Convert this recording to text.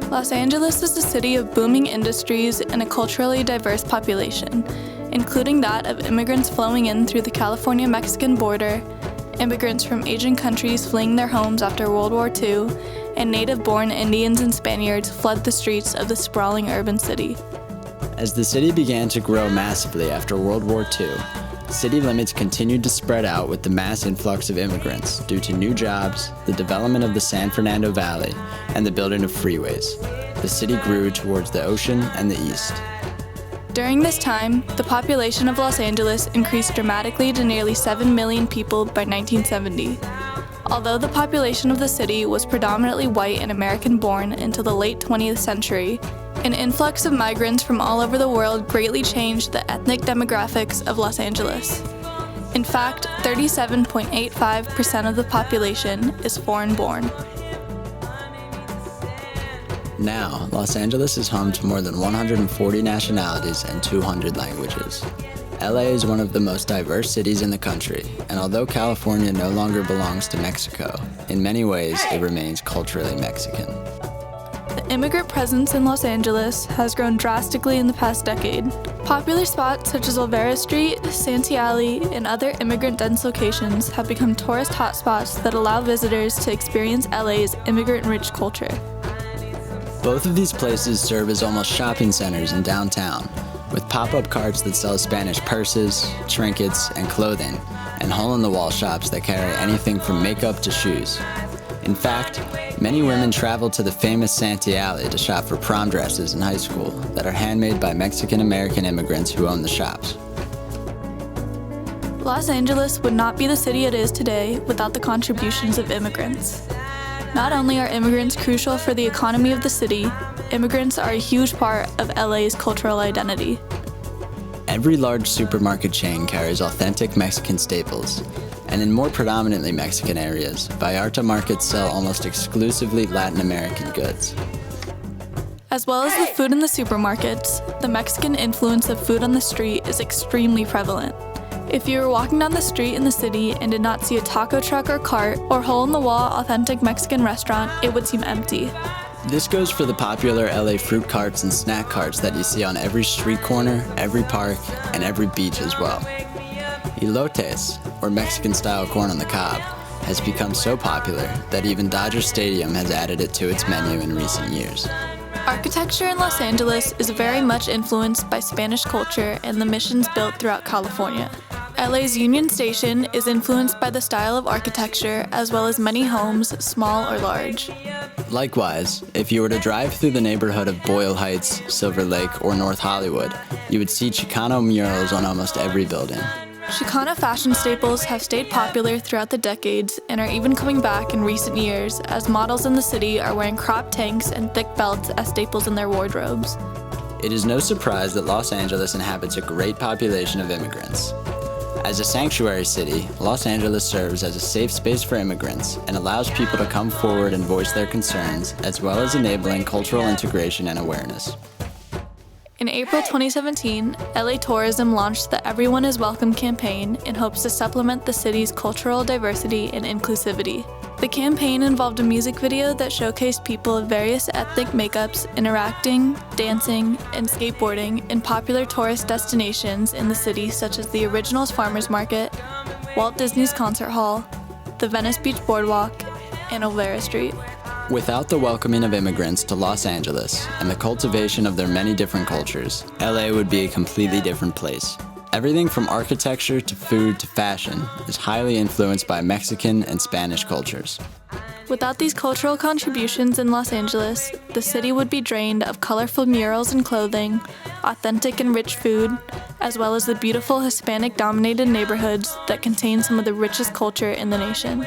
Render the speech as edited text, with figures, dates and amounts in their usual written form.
Los Angeles is a city of booming industries and a culturally diverse population, including that of immigrants flowing in through the California-Mexican border, immigrants from Asian countries fleeing their homes after World War II, and native-born Indians and Spaniards fled the streets of the sprawling urban city. As the city began to grow massively after World War II, city limits continued to spread out with the mass influx of immigrants due to new jobs, the development of the San Fernando Valley, and the building of freeways. The city grew towards the ocean and the east. During this time, the population of Los Angeles increased dramatically to nearly 7 million people by 1970. Although the population of the city was predominantly white and American-born until the late 20th century, an influx of migrants from all over the world greatly changed the ethnic demographics of Los Angeles. In fact, 37.85% of the population is foreign-born. Now, Los Angeles is home to more than 140 nationalities and 200 languages. LA is one of the most diverse cities in the country, and although California no longer belongs to Mexico, in many ways it remains culturally Mexican. The immigrant presence in Los Angeles has grown drastically in the past decade. Popular spots such as Olvera Street, Santee Alley, and other immigrant-dense locations have become tourist hotspots that allow visitors to experience LA's immigrant-rich culture. Both of these places serve as almost shopping centers in downtown, with pop-up carts that sell Spanish purses, trinkets, and clothing, and hole-in-the-wall shops that carry anything from makeup to shoes. In fact, many women travel to the famous Santee Alley to shop for prom dresses in high school that are handmade by Mexican-American immigrants who own the shops. Los Angeles would not be the city it is today without the contributions of immigrants. Not only are immigrants crucial for the economy of the city, immigrants are a huge part of LA's cultural identity. Every large supermarket chain carries authentic Mexican staples, and in more predominantly Mexican areas, Vallarta markets sell almost exclusively Latin American goods. As well as the food in the supermarkets, the Mexican influence of food on the street is extremely prevalent. If you were walking down the street in the city and did not see a taco truck or cart or hole-in-the-wall authentic Mexican restaurant, it would seem empty. This goes for the popular LA fruit carts and snack carts that you see on every street corner, every park, and every beach as well. Elotes, or Mexican-style corn on the cob, has become so popular that even Dodger Stadium has added it to its menu in recent years. Architecture in Los Angeles is very much influenced by Spanish culture and the missions built throughout California. LA's Union Station is influenced by the style of architecture as well as many homes, small or large. Likewise, if you were to drive through the neighborhood of Boyle Heights, Silver Lake, or North Hollywood, you would see Chicano murals on almost every building. Chicano fashion staples have stayed popular throughout the decades and are even coming back in recent years as models in the city are wearing crop tanks and thick belts as staples in their wardrobes. It is no surprise that Los Angeles inhabits a great population of immigrants. As a sanctuary city, Los Angeles serves as a safe space for immigrants and allows people to come forward and voice their concerns, as well as enabling cultural integration and awareness. In April 2017, LA Tourism launched the Everyone is Welcome campaign in hopes to supplement the city's cultural diversity and inclusivity. The campaign involved a music video that showcased people of various ethnic makeups interacting, dancing, and skateboarding in popular tourist destinations in the city such as the Originals Farmers Market, Walt Disney's Concert Hall, the Venice Beach Boardwalk, and Olvera Street. Without the welcoming of immigrants to Los Angeles and the cultivation of their many different cultures, LA would be a completely different place. Everything from architecture to food to fashion is highly influenced by Mexican and Spanish cultures. Without these cultural contributions in Los Angeles, the city would be drained of colorful murals and clothing, authentic and rich food, as well as the beautiful Hispanic-dominated neighborhoods that contain some of the richest culture in the nation.